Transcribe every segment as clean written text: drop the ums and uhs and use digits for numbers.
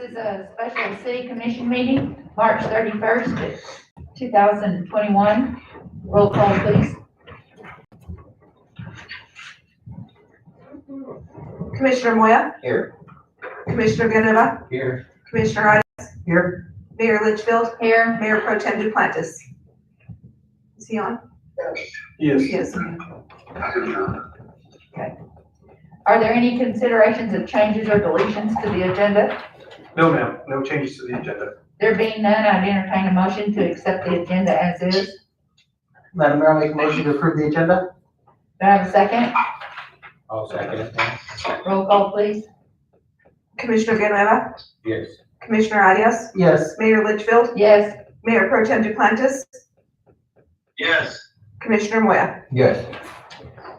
is a special city commission meeting, March 31st, 2021. Roll call, please. Commissioner Moya? Here. Commissioner Villanueva? Here. Commissioner Arias? Here. Mayor Litchfield? Here. Mayor Pro Tem Duplantis? Is he on? Yes. Yes. Okay. Are there any considerations of changes or deletions to the agenda? No, ma'am. No changes to the agenda. There being none, I'd entertain a motion to accept the agenda as is. Madam Mayor, I'll make a motion to approve the agenda. Do I have a second? I'll second it. Roll call, please. Commissioner Villanueva? Yes. Commissioner Arias? Yes. Mayor Litchfield? Yes. Mayor Pro Tem Duplantis? Yes. Commissioner Moya? Yes.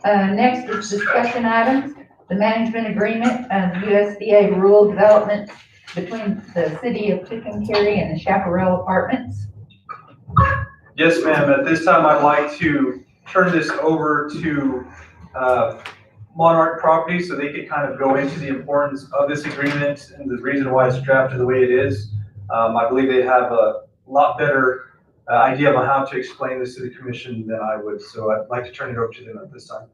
Next is discussion items. The management agreement of USDA rural development between the city of Cary and the Chaparral apartments. Yes, ma'am. At this time, I'd like to turn this over to Monarch Properties so they could kind of go into the importance of this agreement and the reason why it's drafted the way it is. I believe they have a lot better idea on how to explain this to the commission than I would. So I'd like to turn it over to them at this time.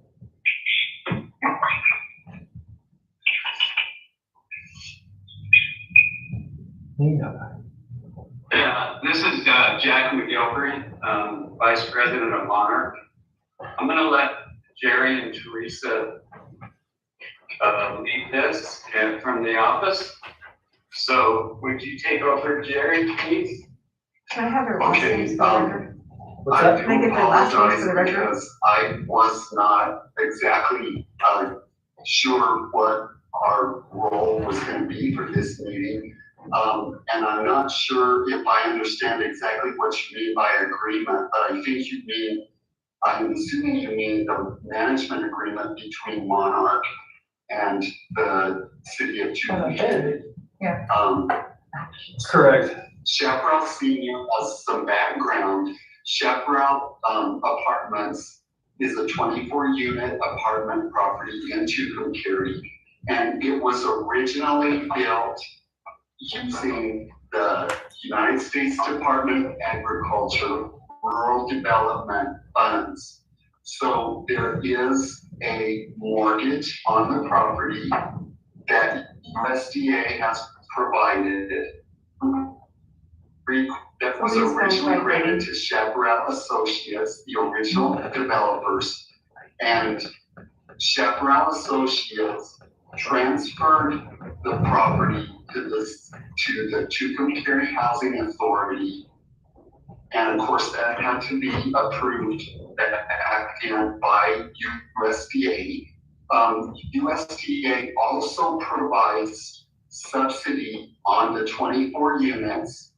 This is Jack McGilvery, Vice President of Monarch. I'm going to let Jerry and Teresa lead this from the office. So would you take over, Jerry, please? Can I have your last names for the record? What's that? Can I get their last names for the record? Because I was not exactly sure what our role was going to be for this meeting. And I'm not sure if I understand exactly what you mean by agreement, but I think you mean, I'm assuming you mean the management agreement between Monarch and the city of Cary. Yeah. Correct. Chaparral Senior, as some background, Chaparral Apartments is a 24-unit apartment property in Cary, and it was originally built using the United States Department of Agriculture Rural Development Funds. So there is a mortgage on the property that USDA has provided that was originally granted to Chaparral Associates, the original developers, and Chaparral Associates transferred the property to the Cary Housing Authority, and of course that had to be approved again by USDA. USDA also provides subsidy on the 24 units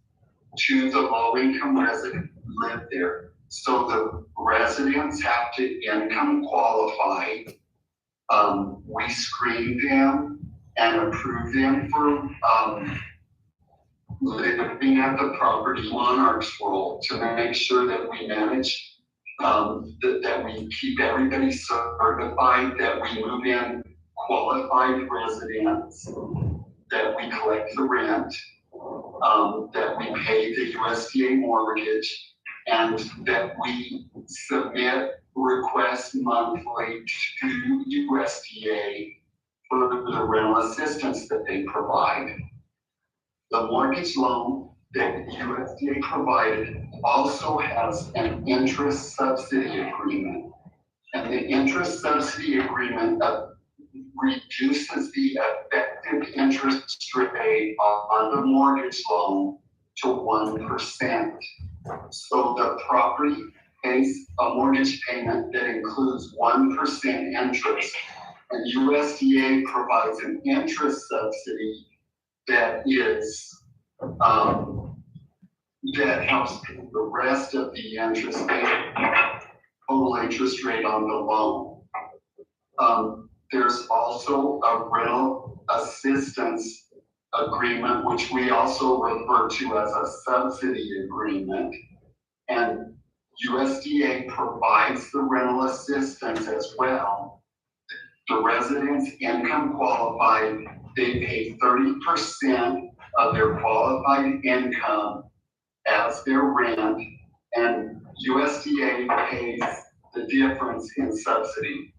to the low-income residents who live there. So the residents have to income qualify. We screen them and approve them for living at the property. Monarch's role to make sure that we manage, that we keep everybody certified, that we move in qualified residents, that we collect the rent, that we pay the USDA mortgage, and that we submit requests monthly to USDA for the rental assistance that they provide. The mortgage loan that USDA provided also has an interest subsidy agreement. And the interest subsidy agreement reduces the effective interest rate on the mortgage loan to 1%. So the property pays a mortgage payment that includes 1% interest, and USDA provides an interest subsidy that is that helps pay the rest of the interest rate, total interest rate on the loan. There's also a rental assistance agreement, which we also refer to as a subsidy agreement. And USDA provides the rental assistance as well. The residents income qualified they pay 30% of their qualified income as their rent, and USDA pays the difference in subsidy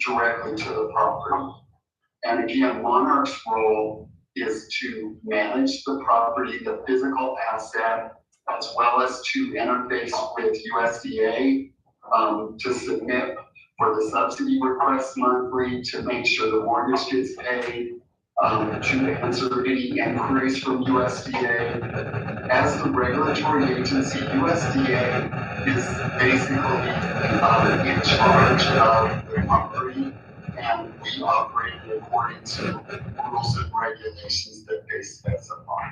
directly to the property. And again, Monarch's role is to manage the property, the physical asset, as well as to interface with USDA, to submit for the subsidy request monthly, to make sure the mortgage gets paid, to answer any inquiries from USDA. As the regulatory agency, USDA is basically in charge of the property, and we operate according to rules and regulations that they specify.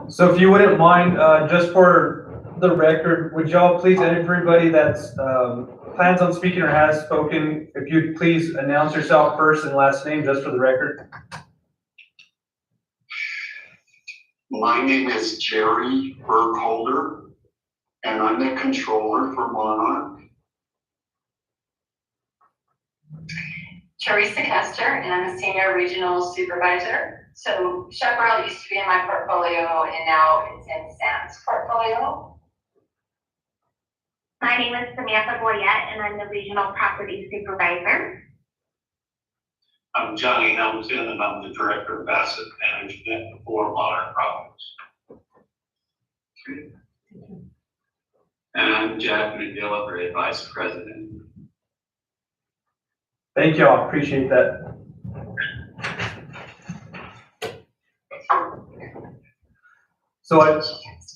So if you wouldn't mind, just for the record, would y'all please, everybody that's plans on speaking or has spoken, if you'd please announce yourself first and last name, just for the record. My name is Jerry Burkholder, and I'm the controller for Monarch. Teresa Kester, and I'm a senior regional supervisor. So Chaparral used to be in my portfolio, and now it's in Sam's portfolio. My name is Samantha Boyette, and I'm the regional property supervisor. I'm Johnny Hamilton, and I'm the director of asset management for Monarch Properties. And I'm Jack McGillivray, vice president. Thank y'all, appreciate that. So I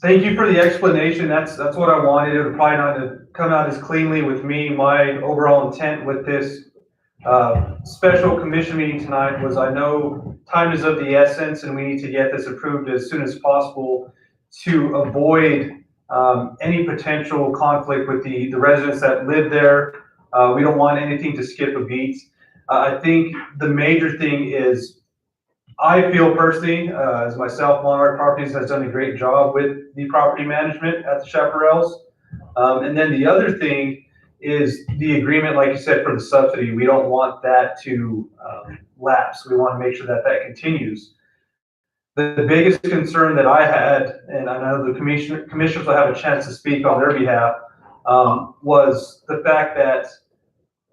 thank you for the explanation. That's what I wanted. It would probably not come out as cleanly with me. My overall intent with this special commission meeting tonight was, I know time is of the essence and we need to get this approved as soon as possible to avoid any potential conflict with the residents that live there. We don't want anything to skip a beat. I think the major thing is, I feel personally, as myself, Monarch Properties has done a great job with the property management at the Chaparrals. And then the other thing is the agreement, like you said, for the subsidy. We don't want that to lapse. We want to make sure that that continues. The biggest concern that I had, and I know the commissioners will have a chance to speak on their behalf, was the fact that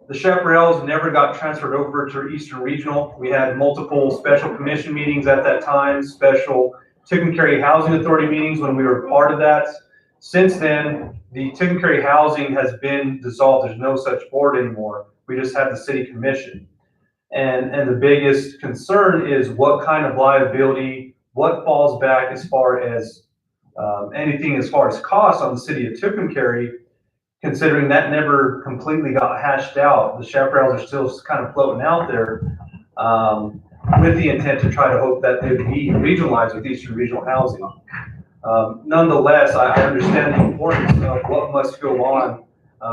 the Chaparrals never got transferred over to Eastern Regional. We had multiple special commission meetings at that time, special Cary Housing Authority meetings when we were part of that. Since then, the Cary Housing has been dissolved. There's no such board anymore. We just have the city commission. And the biggest concern is what kind of liability, what falls back as far as anything as far as costs on the city of Cary. Considering that never completely got hashed out, the Chaparrals are still kind of floating out there with the intent to try to hope that they would be regionalized with Eastern Regional Housing. Nonetheless, I understand the importance of what must go on,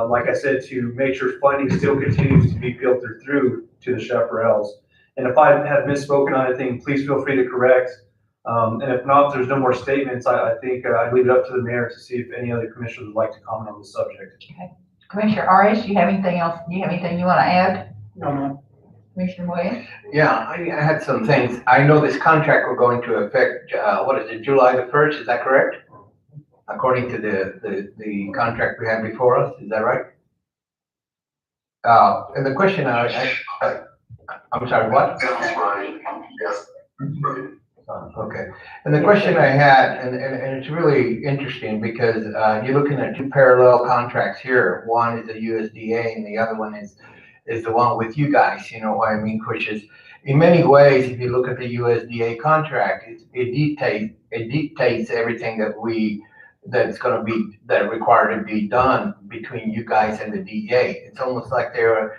like I said, to make sure funding still continues to be filtered through to the Chaparrals. And if I have misspoken on anything, please feel free to correct. And if not, if there's no more statements, I think I'd leave it up to the mayor to see if any other commissioners would like to comment on the subject. Okay. Commissioner Arias, you have anything else? Do you have anything you want to add? No, no. Commissioner Williams? Yeah, I had some things. I know this contract will go into effect, what is it, July the 1st, is that correct? According to the contract we have before us, is that right? And the question I'm sorry, what? That's right, yes, right. Okay, and the question I had, and it's really interesting because you're looking at two parallel contracts here. One is the USDA and the other one is the one with you guys, you know what I mean? Which is, in many ways, if you look at the USDA contract, it dictates everything that's going to be required to be done between you guys and the DA. It's almost like they're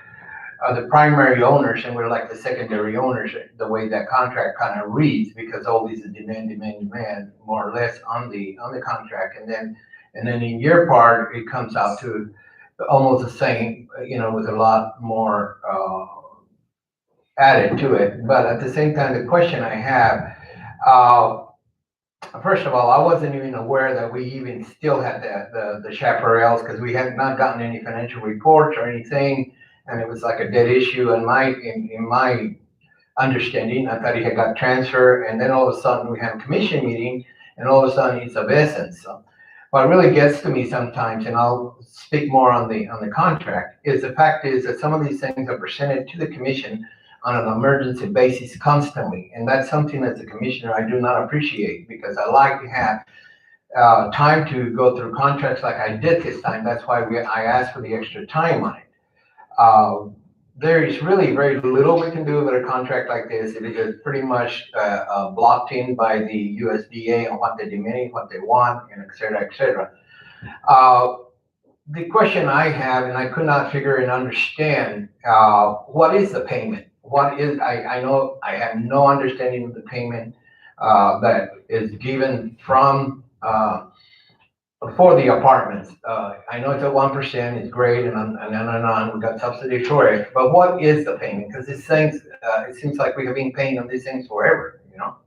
the primary owners and we're like the secondary owners, the way that contract kind of reads, because always a demand, more or less on the contract. And then in your part, it comes out to almost the same, you know, with a lot more added to it. But at the same time, the question I have, first of all, I wasn't even aware that we even still had the chaparrals, because we had not gotten any financial reports or anything. And it was like a dead issue in my understanding. I thought he had got transferred, and then all of a sudden we have a commission meeting, and all of a sudden it's of essence. So what really gets to me sometimes, and I'll speak more on the contract, is the fact is that some of these things are presented to the commission on an emergency basis constantly. And that's something as a commissioner I do not appreciate, because I like to have time to go through contracts like I did this time. That's why I asked for the extra time on it. There is really very little we can do with a contract like this. It is pretty much blocked in by the USDA on what they demand, what they want, and et cetera, et cetera. The question I have, and I could not figure and understand, what is the payment? What is, I know I have no understanding of the payment that is given from for the apartments. I know it's at 1%, it's great, and on, we got subsidy for it, but what is the payment? Because these things, it seems like we have been paying on these things forever, you know?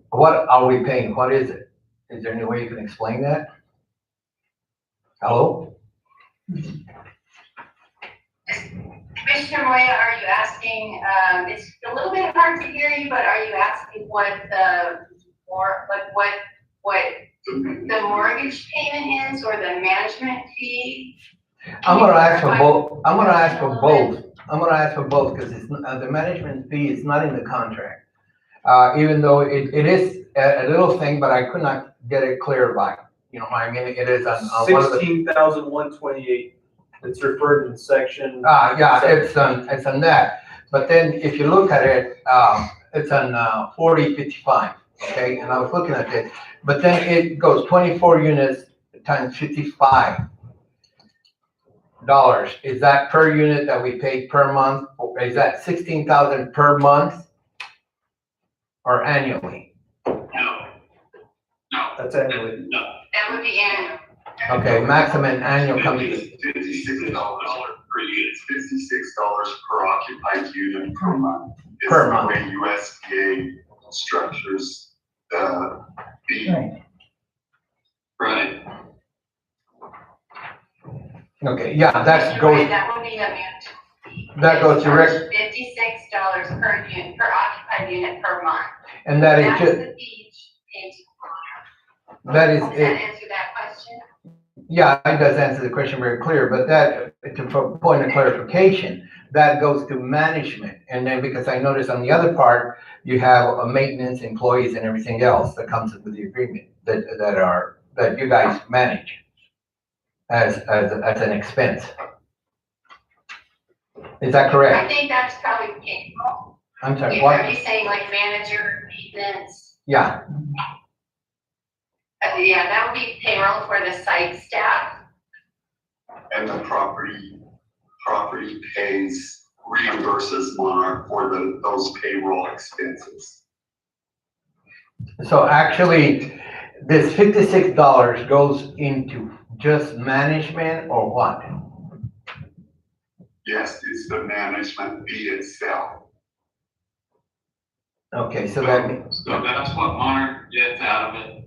What are we paying? What is it? Is there any way you can explain that? Hello? Commissioner Moya, are you asking, it's a little bit hard to hear you, but are you asking what the the mortgage payment is, or the management fee? I'm gonna ask for both. I'm gonna ask for both. I'm gonna ask for both, because it's the management fee is not in the contract. Even though it is a little thing, but I could not get it clear by, you know, I mean, it is on one of the. 16,128. It's referred in section. Yeah, it's on that. But then if you look at it, it's on 4055. Okay, and I was looking at it, but then it goes 24 units times $55. Is that per unit that we pay per month? Or is that 16,000 per month or annually? No. That's annually. No. That would be annual. Okay, maximum annual comes to $56 per unit, $56 per occupied unit per month. Per month. Is the way USDA structures the fee. Right. Okay, yeah, that You're goes, right, that would be a management fee. that goes direct, $56 per unit, per occupied unit per month. and that is That's just, the fee paid to that is Does that it. answer that question? Yeah, it does answer the question very clear, but that, to point of clarification, that goes to management. And then, because I noticed on the other part, you have a maintenance, employees, and everything else that comes with the agreement that you guys manage as an expense. Is that I correct? think that's probably payroll. I'm sorry, Are what? you saying like manager, maintenance? Yeah, Yeah, that would be payroll for the site staff. And the property reimburses Monarch for those payroll expenses. so actually, this $56 goes into just management or what? Yes, it's the management fee itself. Okay, so that means, So that's what Monarch gets out of it,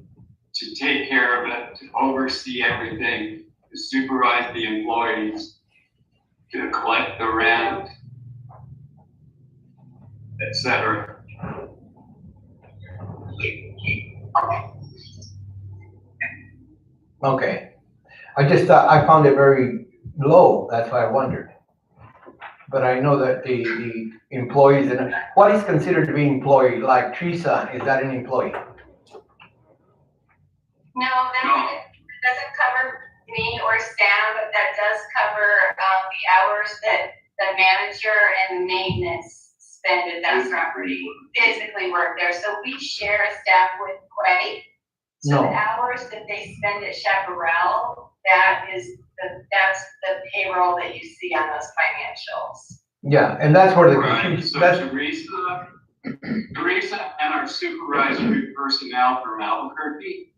to take care of it, to oversee everything, to supervise the employees, to collect the rent, et cetera. okay. I just thought, I found it very low, that's why I wondered. But I know that the employees, and what is considered to be employee, like Teresa, is that an employee? No, that doesn't cover me or Sam, but that does cover the hours that the manager and maintenance spend at that property, physically work there. So we share a staff with Cary. So the hours that they spend at Chaparral, that's the payroll that you see on those financials. Yeah, and that's where the Right, confusion, so that's, Teresa and our supervisory personnel from Albuquerque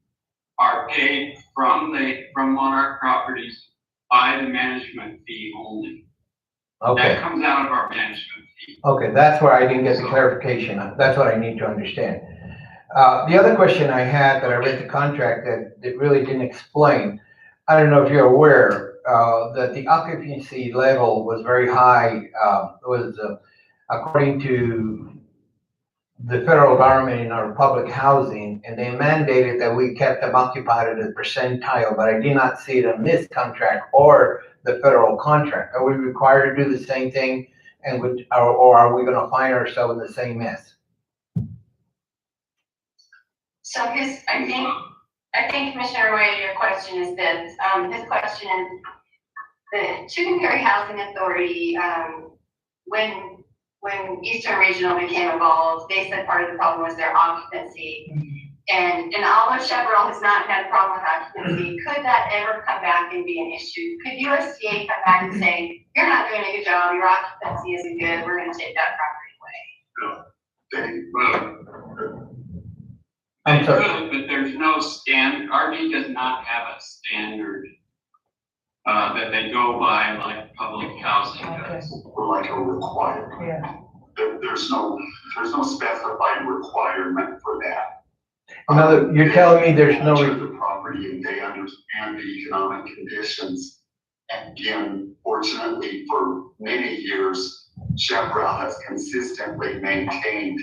are paid from Monarch Properties by the management fee only. okay, That comes out of our management fee. okay, that's where I didn't get the clarification. That's what I need to understand. The other question I had that I read the contract that really didn't explain, I don't know if you're aware, that the occupancy level was very high, according to the federal government in our public housing, and they mandated that we kept them occupied at a percentile, but I did not see it on this contract or the federal contract. Are we required to do the same thing, or are we gonna find ourselves in the same mess? So I think Commissioner Roy, your question is this, his question is, the Cary Housing Authority, when Eastern Regional became involved, they said part of the problem was their occupancy. And although Chaparral has not had a problem with occupancy, could that ever come back and be an issue? Could USDA come back and say, you're not doing a good job, your occupancy isn't good, we're gonna take that property away? I'm They sorry. could, but there's no RD does not have a standard that they go by like public housing does. Or like a requirement. Yeah. There's no specified requirement for that. You're telling me there's no, They manage the property and they understand the economic conditions. And again, fortunately for many years, Chaparral has consistently maintained,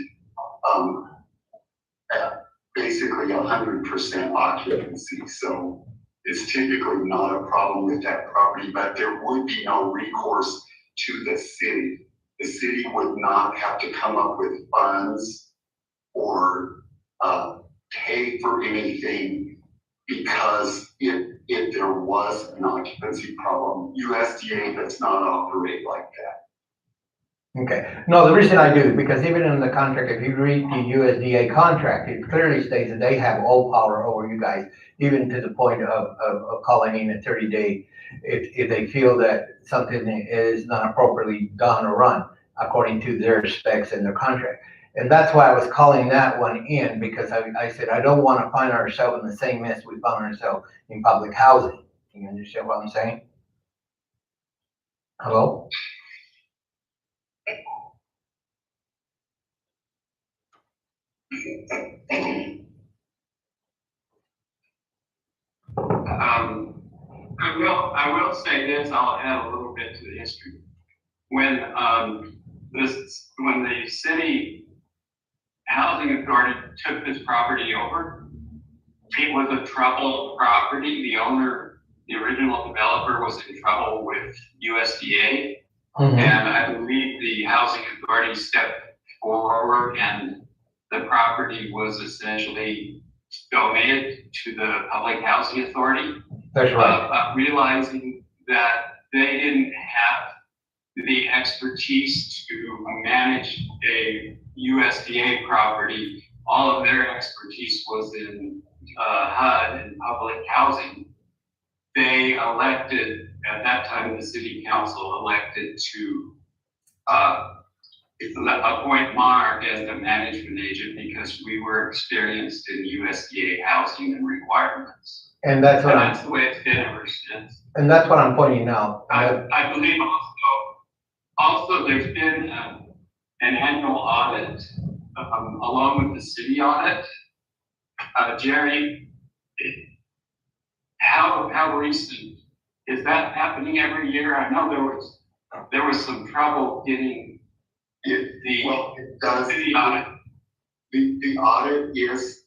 basically 100% occupancy. So it's typically not a problem with that property, but there would be no recourse to the city. The city would not have to come up with funds or pay for anything because if there was an occupancy problem, USDA does not operate like that. okay. No, the reason I do, because even in the contract, if you read the USDA contract, it clearly states that they have all power over you guys, even to the point of calling in a 30-day if they feel that something is not appropriately done or run according to their specs and their contract. And that's why I was calling that one in, because I said, I don't want to find ourselves in the same mess we found ourselves in public housing. You understand what I'm saying? Hello? I will say this, I'll add a little bit to the history. When the city housing authority took this property over, it was a troubled property. The owner, the original developer, was in trouble with USDA. Mm-hmm. And I believe the housing authority stepped forward and the property was essentially donated to the public housing authority. That's right. Realizing that they didn't have the expertise to manage a USDA property. All of their expertise was in HUD and public housing. They elected, at that time, the city council elected to appoint Monarch as the management agent because we were experienced in USDA housing and requirements. And that's what that's the way it's been ever since. And that's what I'm pointing out. I believe also there's been an annual audit along with the city audit. Jerry, how recent is that happening every year? I know there was some trouble getting the city audit. The audit is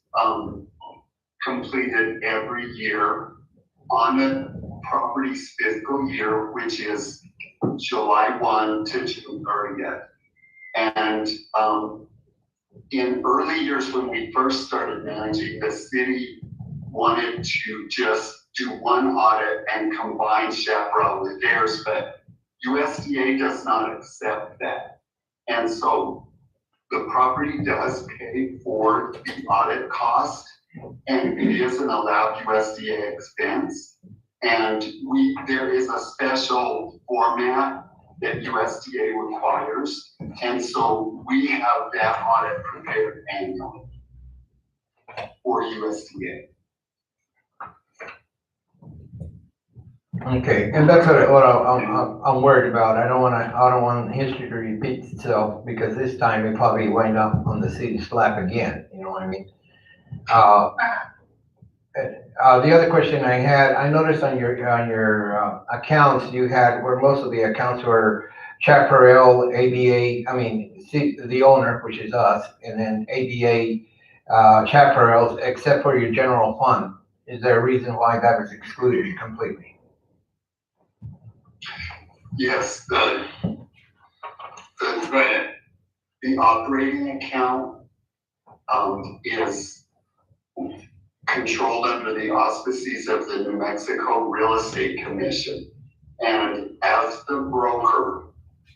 completed every year on the property's fiscal year, which is July 1 to June 30th. And in early years when we first started managing, the city wanted to just do one audit and combine Chaparral with theirs, but USDA does not accept that. And so the property does pay for the audit cost, and it is an allowed USDA expense. And there is a special format that USDA requires. And so we have that audit prepared annually for USDA. Okay, and that's what I'm worried about. I don't want history to repeat itself because this time it probably wind up on the city's lap again. You know what I mean? The other question I had, I noticed on your accounts, you had, where most of the accounts were Chaparral, ABA, the owner, which is us, and then ABA, Chaparral, except for your general fund. Is there a reason why that was excluded completely? Yes, the operating account, is controlled under the auspices of the New Mexico Real Estate Commission. And as the broker,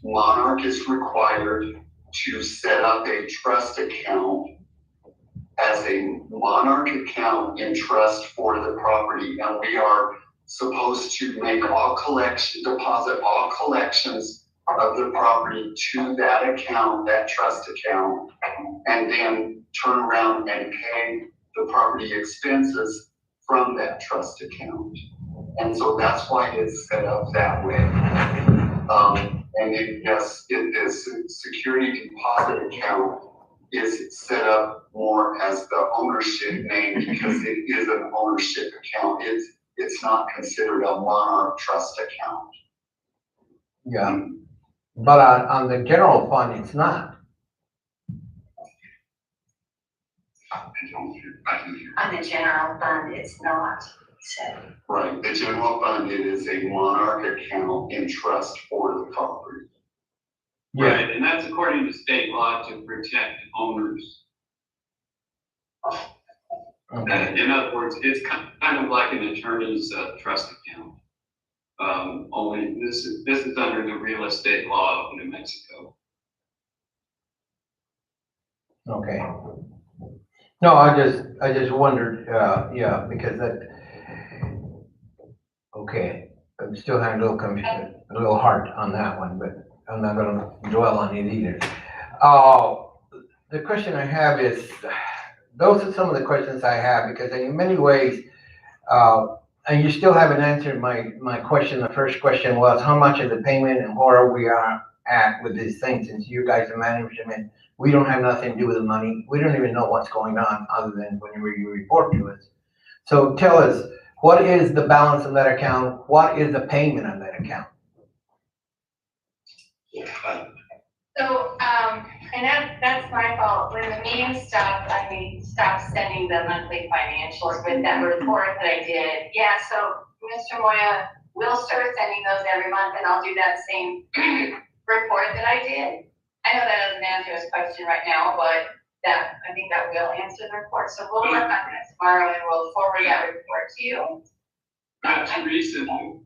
Monarch is required to set up a trust account as a Monarch account in trust for the property. And we are supposed to make deposit all collections of the property to that account, that trust account, and then turn around and pay the property expenses from that trust account. And so that's why it's set up that way. And yes, it is security deposit account is set up more as the ownership name because it is an ownership account. It's not considered a Monarch trust account. Yeah, but on the general fund, it's not. On the general fund, it's not, so. Right, the general fund, it is a Monarch account in trust for the property. Right, and that's according to state law to protect owners. Okay. In other words, it's kind of like an attorney's trust account. Only this is under the real estate law of New Mexico. Okay. No, I just wondered, yeah, because okay, I'm still having a little hard on that one, but I'm not gonna dwell on it either. The question I have is, those are some of the questions I have, because in many ways, and you still haven't answered my question. The first question was, how much of the payment and where we are at with these things, since you guys are management, we don't have nothing to do with the money. We don't even know what's going on other than when you report to us. So tell us, what is the balance of that account? What is the payment on that account? So, and that's my fault. When the meeting stopped, I stopped sending the monthly financials with that report that I did. Yeah, so Mr. Moya will start sending those every month, and I'll do that same report that I did. I know that doesn't answer his question right now, but I think that will answer the report. So we'll work on that tomorrow, and we'll forward that report to you. Not too recently,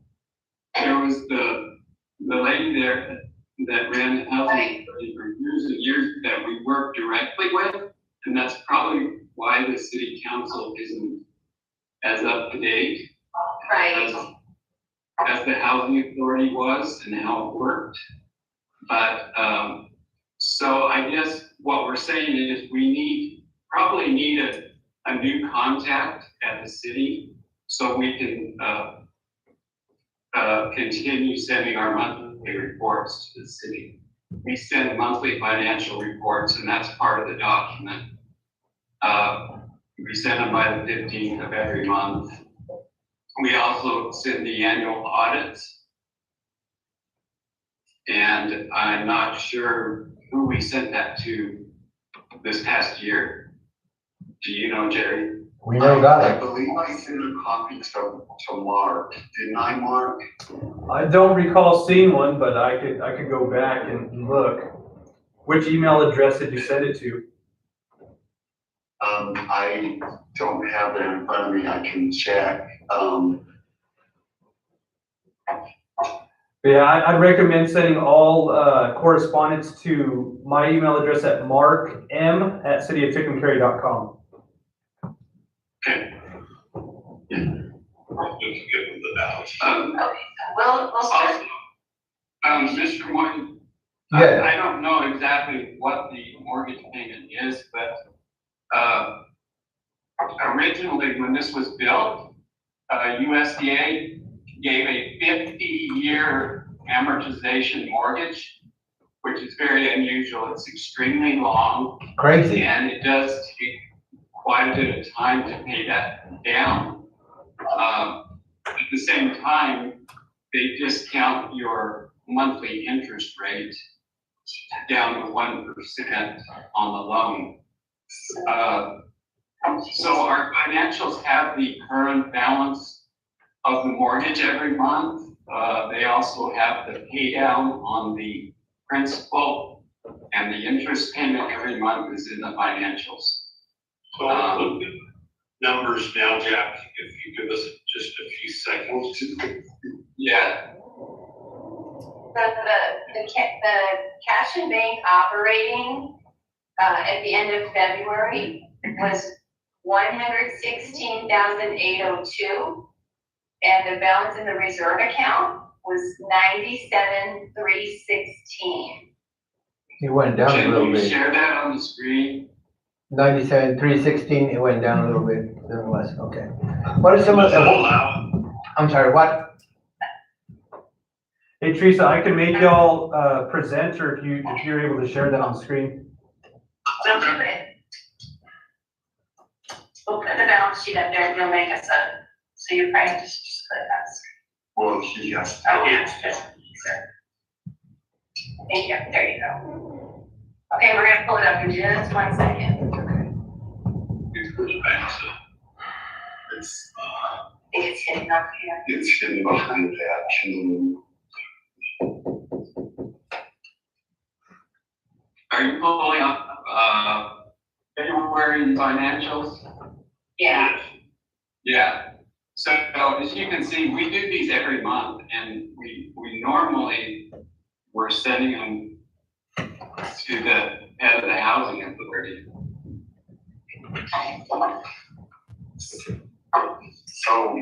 there was the lady there that ran housing for years and years that we work directly with, and that's probably why the city council isn't as up to date as the housing authority was and how it worked. But so I guess what we're saying is we probably need a new contact at the city so we can continue sending our monthly reports to the city. We send monthly financial reports, and that's part of the document. We send them by the 15th of every month. We also send the annual audits. And I'm not sure who we sent that to this past year. Do you know, Jerry? We never got I it. believe I sent a copy to Mark. Didn't I, Mark? I don't recall seeing one, but I could go back and look. Which email address did you send it to? I don't have that in front of me. I can check. Yeah, I'd recommend sending all correspondence to my email address at markm@cityoftucumcary.com. Okay. Okay, we'll start. Also, Mr. Moy, Yeah. I don't know exactly what the mortgage payment is, but originally when this was built, USDA gave a 50-year amortization mortgage, which is very unusual. It's extremely long. Crazy. And it does take quite a bit of time to pay that down. At the same time, they discount your monthly interest rate down to 1% on the loan. So our financials have the current balance of the mortgage every month. They also have the pay down on the principal, and the interest payment every month is in the financials. So look at numbers now, Jack, if you give us just a few seconds. Yeah, The cash and bank operating, at the end of February was 116,802. And the balance in the reserve account was 97,316. It went down a can little you bit. share that on the screen? 97,316, it went down a little bit than it was, okay. What are some of Does it the, allow, I'm sorry, what? Hey, Teresa, I can make y'all, present, or if you're able to share that on screen. We'll do it. We'll put the balance sheet up there and you'll make us up. So you probably just click that. well, yes. Oh, yes, yes, sir. Thank you, there you go. Okay, we're gonna pull it up in just 1 second. It's, I think it's hidden up here. it's hidden behind that. Are you pulling up, February financials? Yeah, Yeah. So as you can see, we do these every month, and we normally, we're sending them to the head of the housing authority. So,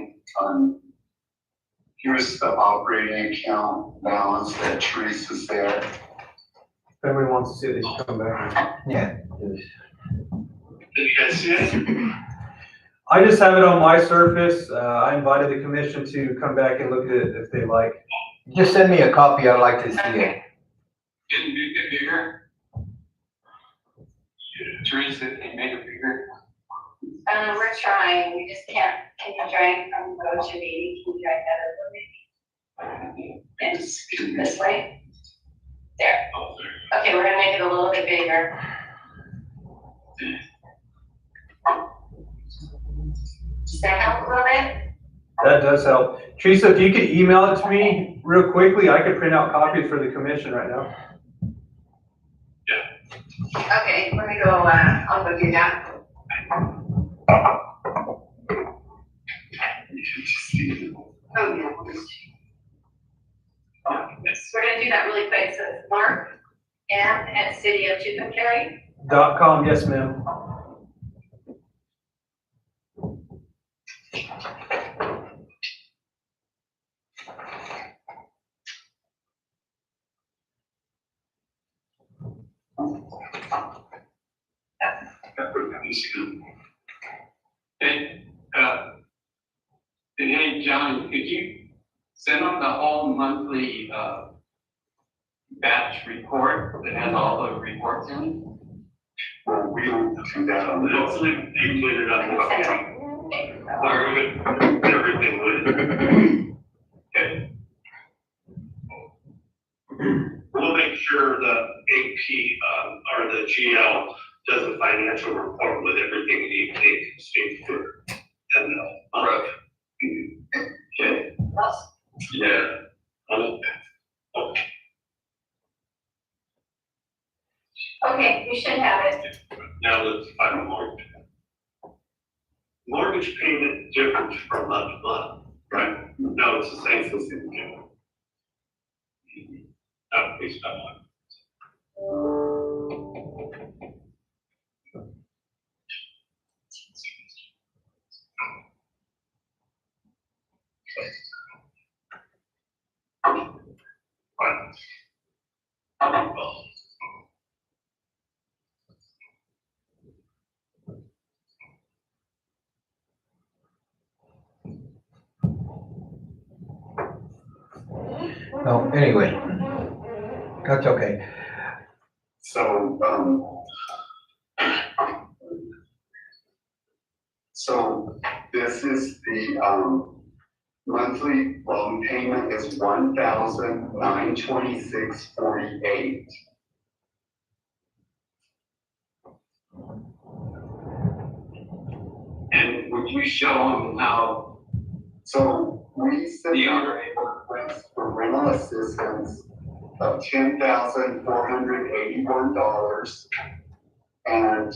here's the operating account balance that Teresa's there. If anybody wants to see it, they should come back. Yeah. Did you guys see it? I just have it on my surface. I invited the commission to come back and look at it if they like. Just send me a copy, I'd like to see it. Can you make it bigger? Teresa, can you make it bigger? we're trying, we just can't, can you drag from go to meeting, can you drag that over maybe? And just this way? There. Okay, we're gonna make it a little bit bigger. Does that help a little bit? That does help. Teresa, if you could email it to me real quickly, I could print out copies for the commission right now. Okay, let me go, I'll go do that. Oh, yeah. We're gonna do that really quick, so it's Mark M@cityoftucumcari. .com, yes, ma'am. Hey, hey, John, could you send them the whole monthly, batch report that has all the reports in it? Well, we don't do that on this. Hopefully, you put it on everything with. Okay. We'll make sure the AP, or the GL does a financial report with everything they can speak for. And, Right. Okay. Yeah. Okay, you should have it. Now let's final mortgage. Mortgage payment different from month to month, right? No, it's the same system. No, please stop. No, anyway, that's okay. So, So this is the, monthly loan payment is $1,926.48. And would you show them how So we the submitted operating? a request for rental assistance of $10,481. And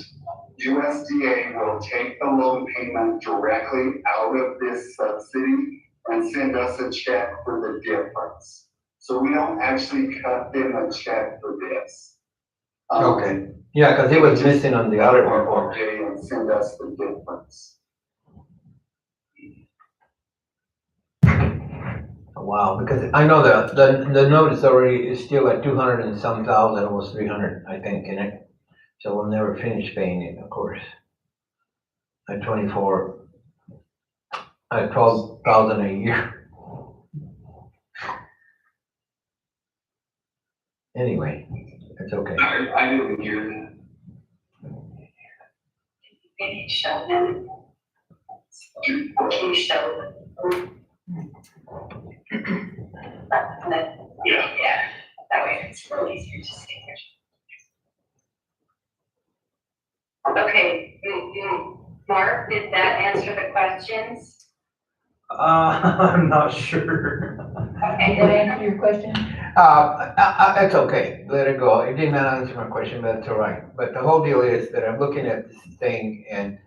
USDA will take the loan payment directly out of this subsidy and send us a check for the difference. So we don't actually cut them a check for this. Okay. Yeah, because it was missing on the other report. And send us the difference. Wow, because I know the note is already, is still at 200 and some thousand, almost 300, I think, in it. So we'll never finish paying it, of course. At 24, at 12,000 a year. Anyway, it's okay. I didn't hear that. Maybe show them. Can you show them? Yeah. That way it's a little easier to see. Okay, Mark, did that answer the questions? I'm not sure. Okay, Did that answer your question? It's okay, let it go. It did not answer my question, but it's all right. But the whole deal is that I'm looking at this thing and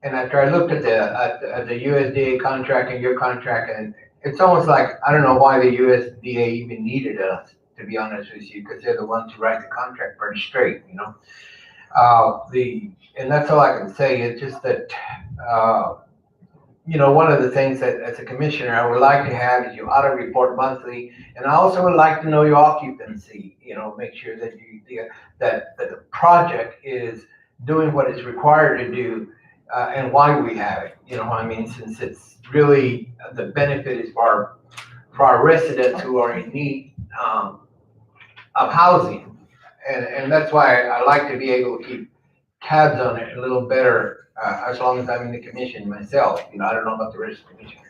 after I looked at the USDA contract and your contract, and it's almost like, I don't know why the USDA even needed us, to be honest with you, because they're the ones who write the contract pretty straight, you know? And that's all I can say. It's just that, you know, one of the things that as a commissioner, I would like to have is your audit report monthly. And I also would like to know your occupancy, you know, make sure that that the project is doing what it's required to do, and why we have it, you know what I mean? Since it's really, the benefit is for our residents who are in need, of housing. And that's why I like to be able to keep tabs on it a little better, as long as I'm in the commission myself. You know, I don't know about the rest of the commission.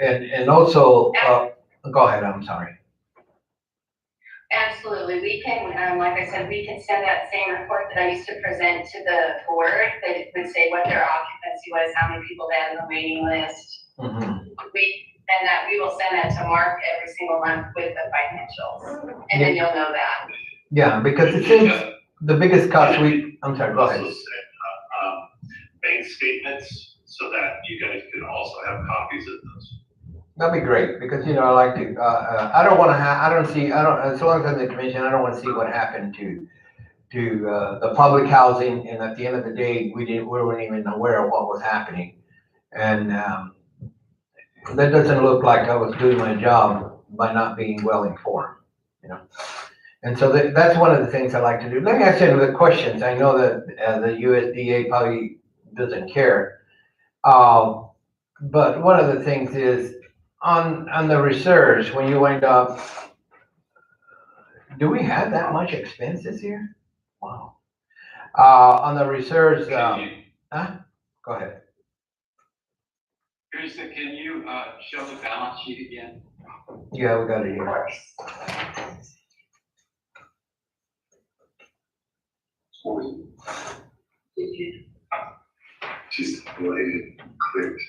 And also, go ahead, I'm sorry. absolutely. We can, like I said, we can send that same report that I used to present to the board that would say what their occupancy was, how many people they had on the waiting list. Mhm. We will send that to Mark every single month with the financials, and then you'll know that. Yeah, because it seems the biggest cost I'm sorry, go ahead. Also send, bank statements so that you guys can also have copies of those. That'd be great, because, you know, I like to, I don't want to as long as I'm in the commission, I don't want to see what happened to the public housing, and at the end of the day, we weren't even aware of what was happening. And, that doesn't look like I was doing my job by not being well informed, you know? And so that's one of the things I like to do. Let me ask you the questions. I know that, the USDA probably doesn't care. But one of the things is, on the reserves, when you wind up, do we have that much expense this year? Wow. On the reserves, Go ahead. Teresa, can you show the balance sheet again? Yeah, we got it here. Just related, clicked.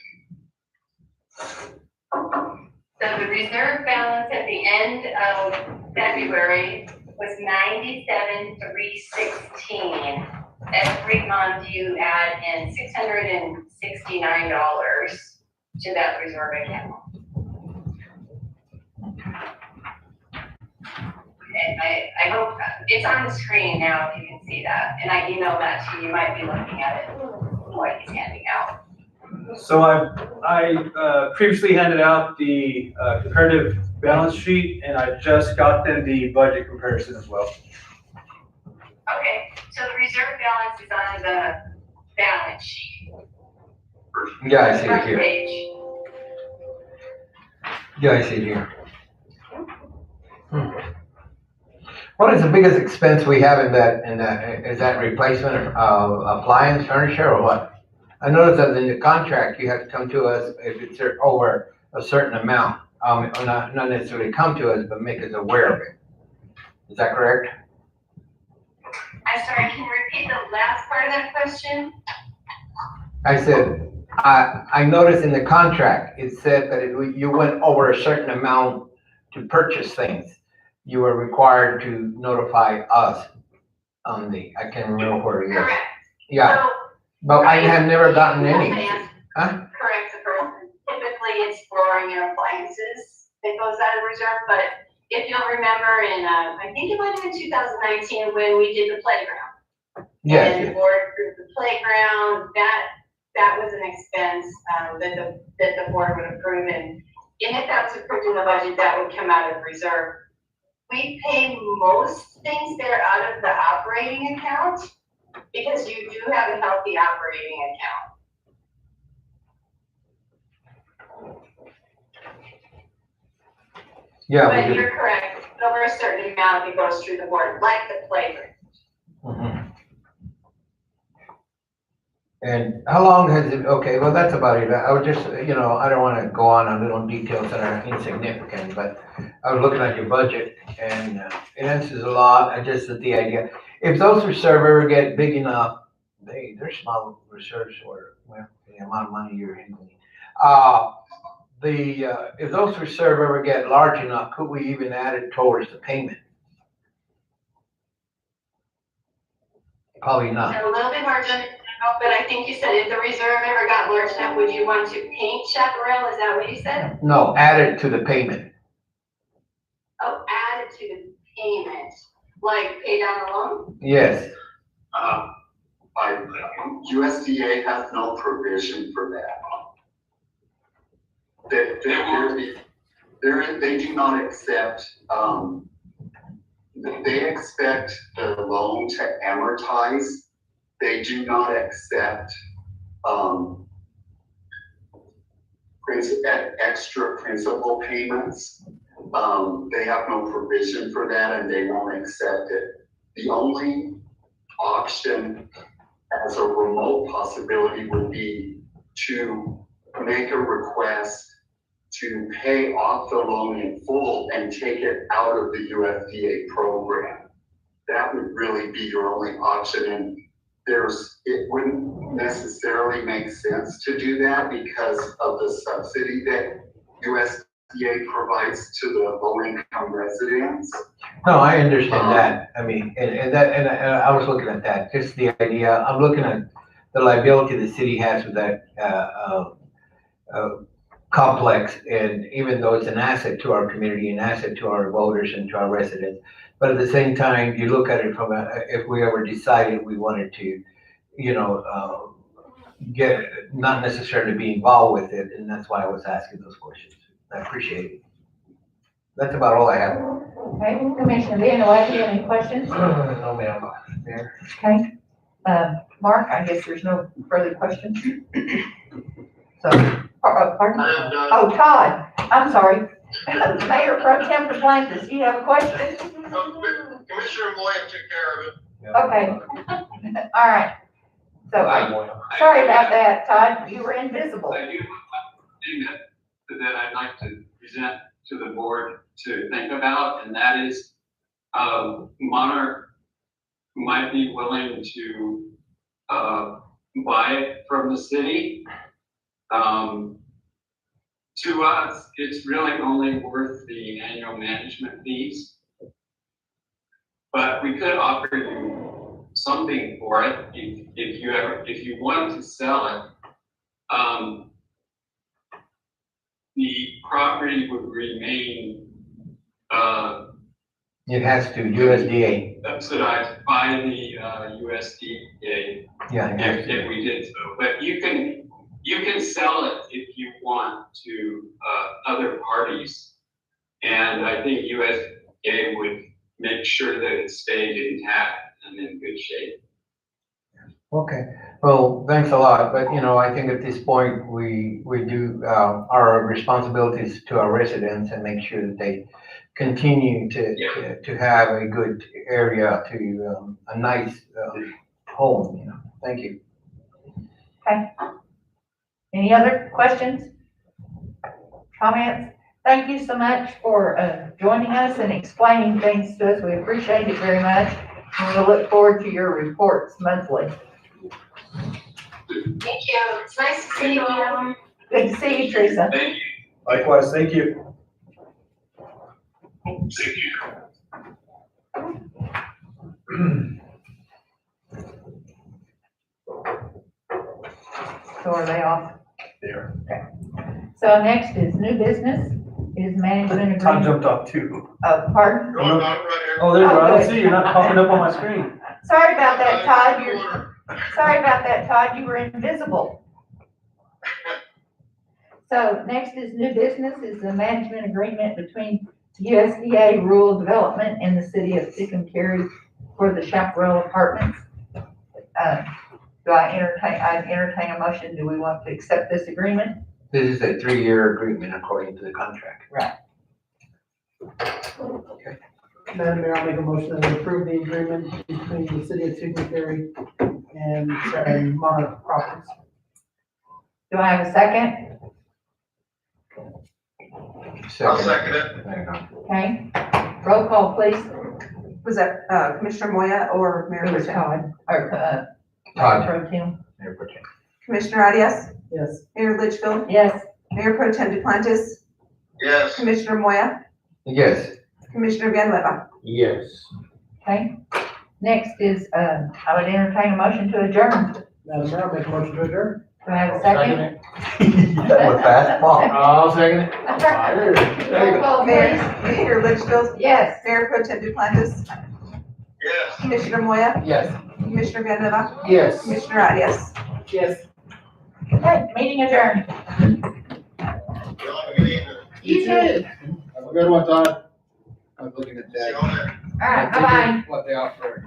So the reserve balance at the end of February was 97,316. Every month you add in $669 to that reserve account. And I hope it's on the screen now if you can see that. And I emailed that to you. You might be looking at it what he's handing out. So I previously handed out the comparative balance sheet, and I just got them the budget comparison as well. Okay, so the reserve balance is on the balance sheet. Yeah, I see it First here. page. Yeah, I see it here. What is the biggest expense we have in that, is that replacement of appliance, furniture, or what? I noticed that in the contract, you have to come to us if it's over a certain amount. Or not necessarily come to us, but make us aware of it. Is that correct? I'm sorry, can you repeat the last part of that question? I said, I noticed in the contract, it said that if you went over a certain amount to purchase things, you were required to notify us on I can't remember where it is. Correct. Yeah, So, but I have never gotten any. Huh? Correct the person. Typically, it's flooring and appliances that goes out of reserve, but if you'll remember in, I think it might have been 2019 when we did the playground. Yes. And the board approved the playground, that was an expense, that the board would approve, and if that was approved in the budget, that would come out of reserve. We pay most things that are out of the operating account, because you do have a healthy operating account. Yeah. But you're correct, over a certain amount, it goes through the board, like the playground. Mhm. And how long has it, okay, well, that's about it. I would just, I don't want to go on little details that are insignificant, but I was looking at your budget and it answers a lot. I just, the idea, if those reserves ever get big enough, they're small reserves for, well, the amount of money you're handling. If those reserves ever get large enough, could we even add it towards the payment? Probably not. A little bit hard to, but I think you said if the reserve ever got large enough, would you want to paint Chaparral? Is that what you said? No, add it to the payment. Oh, add it to the payment, like pay down the loan? Yes. USDA has no provision for that. They do not accept, they expect the loan to amortize. They do not accept extra principal payments. They have no provision for that and they won't accept it. The only option as a remote possibility would be to make a request to pay off the loan in full and take it out of the USDA program. That would really be your only option, and it wouldn't necessarily make sense to do that because of the subsidy that USDA provides to the low-income residents. No, I understand that. I mean, and I was looking at that, just the idea. I'm looking at the liability the city has with that complex, and even though it's an asset to our community, an asset to our voters and to our residents, but at the same time, you look at it from if we ever decided we wanted to, get not necessarily be involved with it, and that's why I was asking those questions. I appreciate it. That's about all I have. Okay, Commissioner Villanueva, do you have any questions? No, ma'am. There. Okay, Mark, I guess there's no further questions. So, pardon? Oh, Todd, I'm sorry. Mayor Pro Tem Duplantis, do you have a question? Commissioner Moya took care of it. Okay, all right. So, sorry about that, Todd, you were invisible. I do have one thing that I'd like to present to the board to think about, and that is Monarch might be willing to buy it from the city. To us, it's really only worth the annual management fees. But we could offer you something for it if you wanted to sell it. The property would remain It has to, USDA. subsidized by the USDA. Yeah, it has to. if we did so. But you can sell it if you want to other parties. And I think USDA would make sure that it stayed intact and in good shape. Okay, well, thanks a lot, but I think at this point, we do our responsibilities to our residents and make sure that they continue to have a good area to a nice home, Thank you. Okay. Any other questions? Comments? Thank you so much for joining us and explaining things to us. We appreciate it very much. And we'll look forward to your reports monthly. Thank you. It's nice to see you all. Good to see you, Teresa. Thank you. Likewise, thank you. Thank you. So are they off? There. So next is new business, is management Tom agreement. jumped off too. Oh, pardon? Going on right here. Oh, there you go. I Oh, don't good. see you. You're not popping up on my screen. Sorry about that, Todd. Sorry about that, Todd. You were invisible. So next is new business, is the management agreement between USDA Rural Development and the city of Cary for the Chaparral Apartments. Do I entertain a motion? Do we want to accept this agreement? This is a 3-year agreement according to the contract. Madam Mayor, I'll make a motion that we approve the agreement between the city of Cary and Monarch Properties. Do I have a second? I'll second it. There you go. Okay. Roll call, please. Was that, Commissioner Moya or Mayor It was Pro Tem? Todd, or, Todd. Pro Tem. Mayor Pro Tem. Commissioner Arias? Yes. Mayor Litchfield? Yes. Mayor Pro Tem Duplantis? Yes. Commissioner Moya? Yes. Commissioner Villanueva? Yes. Okay. Next is, I would entertain a motion to adjourn. Madam Mayor, I'll make a motion to adjourn. Do I have a second? That was fast, Paul. I'll second it. Roll call, please. Mayor Litchfield? Yes. Mayor Pro Tem Duplantis? Yes. Commissioner Moya? Yes. Commissioner Villanueva? Yes. Commissioner Arias? Yes. Okay, meeting adjourned. Y'all have a good evening. You too. Have a good one, Todd. I'm looking at See that. you on there. All right, bye-bye. What they offer.